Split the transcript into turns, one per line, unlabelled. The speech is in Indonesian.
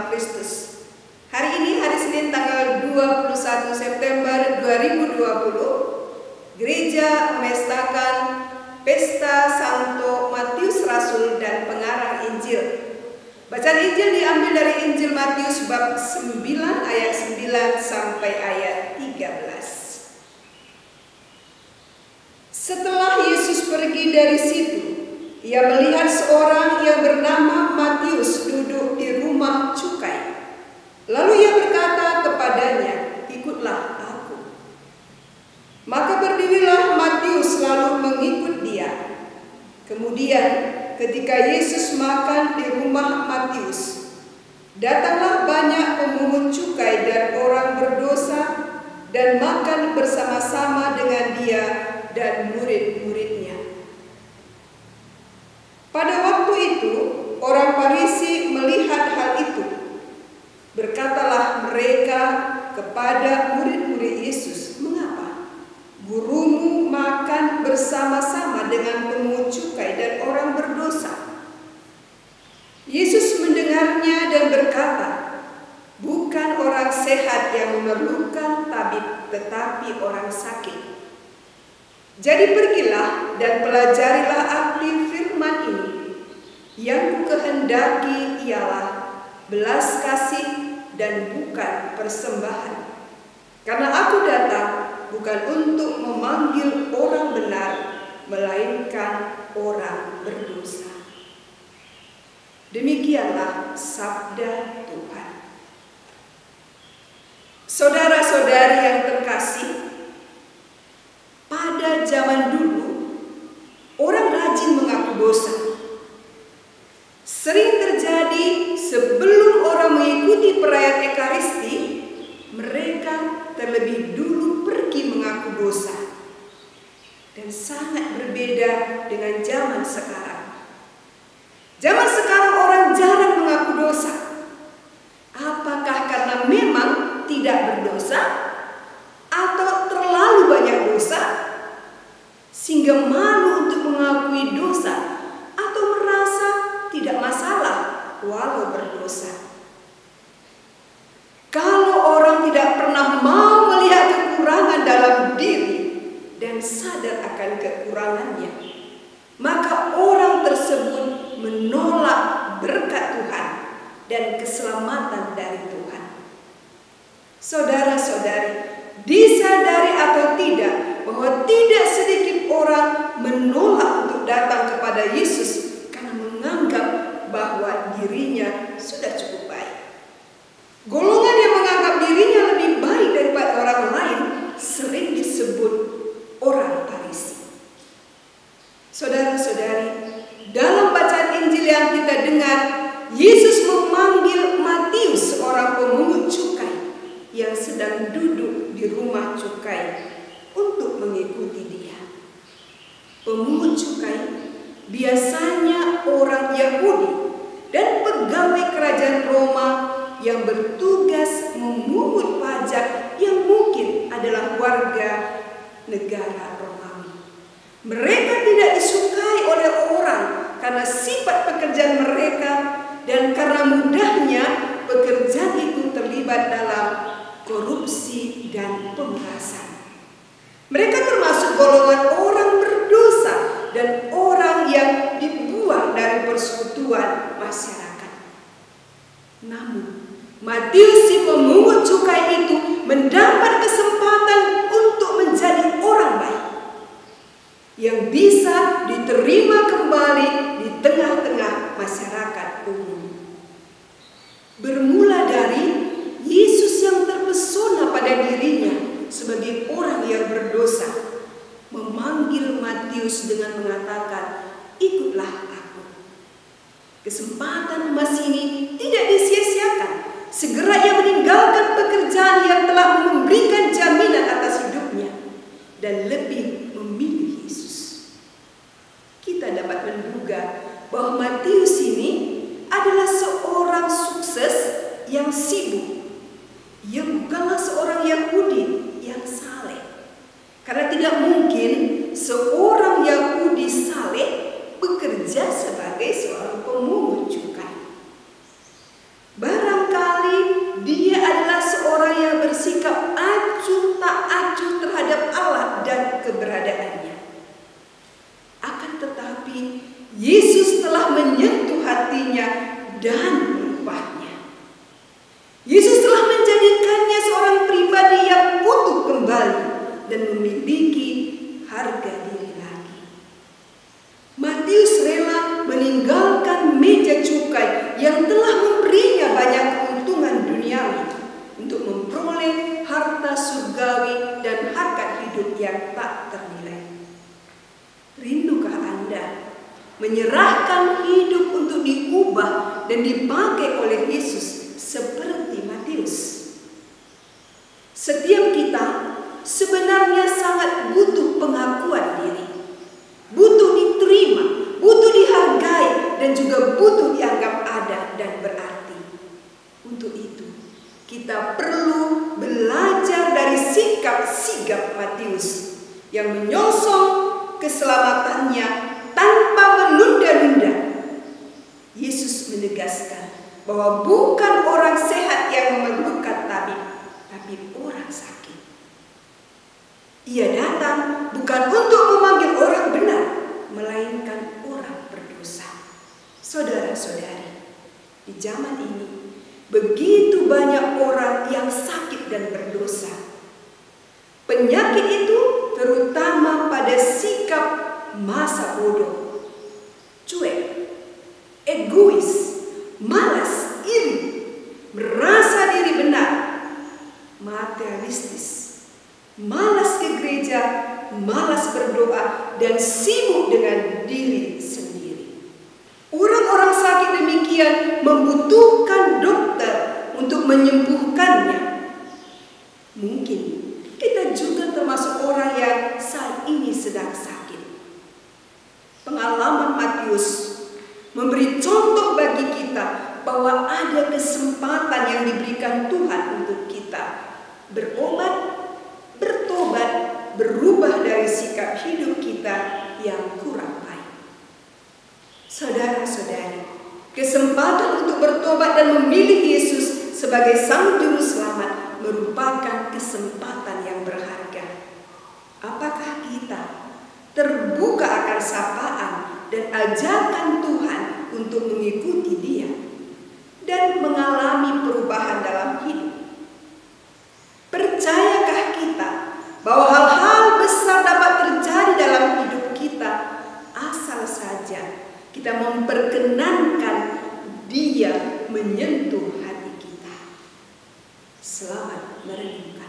dalam Kristus. Hari ini hari Senin tanggal 21 September 2020, gereja memestakan Pesta Santo Matius Rasul dan Pengarang Injil. Bacaan Injil diambil dari Injil Matius bab 9 ayat 9 sampai ayat 13. Setelah Yesus pergi dari situ, ia melihat seorang yang bernama Matius duduk di rumah cukai. Lalu ia berkata kepadanya, "Ikutlah aku." Maka berdirilah Matius lalu mengikut dia. Kemudian ketika Yesus makan di rumah Matius, datanglah banyak pemungut cukai dan orang berdosa dan makan bersama-sama dengan dia dan murid-muridnya. Pada waktu itu, orang Farisi melihat hal itu. Berkatalah mereka kepada murid-murid Yesus, "Mengapa gurumu makan bersama-sama dengan pemungut cukai dan orang berdosa?" Yesus mendengarnya dan berkata, "Bukan orang sehat yang memerlukan tabib, tetapi orang sakit. Jadi pergilah dan pelajarilah arti firman ini. Yang kukehendaki ialah belas kasih dan bukan persembahan. Karena aku datang bukan untuk memanggil orang benar, melainkan orang berdosa." Demikianlah sabda Tuhan. Saudara-saudari yang terkasih, pada zaman dulu orang rajin mengaku dosa. Sering terjadi sebelum orang mengikuti perayaan Ekaristi, mereka terlebih dulu pergi mengaku dosa. Dan sangat berbeda dengan zaman sekarang. Zaman sekarang orang jarang mengaku dosa. Apakah karena memang tidak berdosa atau terlalu banyak dosa sehingga malu untuk mengakui dosa, atau merasa tidak masalah walau berdosa? Kalau orang tidak pernah mau melihat kekurangan dalam diri dan sadar akan kekurangannya, maka orang tersebut menolak berkat Tuhan dan keselamatan dari Tuhan. Saudara-saudari, disadari atau tidak bahwa tidak sedikit orang menolak untuk datang kepada Yesus karena menganggap bahwa dirinya sudah cukup baik. Golongan yang menganggap dirinya lebih baik daripada orang lain sering disebut orang Farisi. Saudara-saudari, dalam bacaan Injil yang kita dengar, Yesus memanggil Matius, seorang pemungut cukai yang sedang duduk di rumah cukai, untuk mengikuti dia. Pemungut cukai biasanya orang Yahudi dan pegawai kerajaan Roma yang bertugas memungut pajak yang mungkin adalah warga negara Romawi. Mereka tidak disukai oleh orang karena sifat pekerjaan mereka dan karena mudahnya pekerjaan itu terlibat dalam korupsi dan pemerasan. Mereka termasuk golongan orang berdosa dan orang yang dibuang dari persekutuan masyarakat. Namun, Matius si pemungut cukai itu mendapat kesempatan untuk menjadi orang baik yang bisa diterima kembali di tengah-tengah masyarakat umum. Bermula dari Yesus yang terpesona pada dirinya sebagai orang yang berdosa, memanggil Matius dengan mengatakan, "Ikutlah aku." Kesempatan emas ini tidak disia-siakan. Segera ia meninggalkan pekerjaan yang telah memberikan jaminan atas hidupnya dan lebih memilih Yesus. Kita dapat menduga bahwa Matius ini adalah seorang sukses yang sibuk. Ia bukanlah seorang Yahudi yang saleh, karena tidak mungkin seorang Yahudi saleh bekerja sebagai seorang pemungut cukai. Yesus telah menjadikannya seorang pribadi yang utuh kembali dan memiliki harga diri lagi. Matius rela meninggalkan meja cukai yang telah memberinya banyak keuntungan duniawi untuk memperoleh harta surgawi dan harkat hidup yang tak ternilai. Rindukah Anda menyerahkan hidup untuk diubah dan dipakai oleh Yesus seperti Matius? Setiap kita sebenarnya sangat butuh pengakuan diri, butuh diterima, butuh dihargai, dan juga butuh dianggap ada dan berarti. Untuk itu, kita perlu belajar dari sikap sigap Matius yang menyongsong keselamatannya tanpa menunda-nunda. Yesus menegaskan bahwa bukan orang sehat yang memerlukan tabib, tapi orang sakit. Ia datang bukan untuk memanggil orang benar, melainkan orang berdosa. Saudara-saudari, di zaman ini begitu banyak orang yang sakit dan berdosa. Penyakit itu terutama pada sikap masa bodoh, cuek, egois, malas, iri, merasa diri benar, materialistis, malas ke gereja, malas berdoa, dan sibuk dengan diri sendiri. Orang-orang sakit demikian membutuhkan dokter untuk menyembuhkannya. Mungkin kita juga termasuk orang yang saat ini sedang sakit. Pengalaman Matius memberi contoh bagi kita bahwa ada kesempatan yang diberikan Tuhan untuk kita berobat, bertobat, berubah dari sikap hidup kita yang kurang baik. Saudara-saudari, kesempatan untuk bertobat dan memilih Yesus sebagai Sang Juru Selamat merupakan kesempatan yang berharga. Apakah kita terbuka akan sapaan dan ajakan Tuhan untuk mengikuti Dia dan mengalami perubahan dalam hidup? Percayakah kita bahwa hal-hal besar dapat terjadi dalam hidup kita asal saja kita memperkenankan Dia menyentuh hati kita? Selamat merenungkan.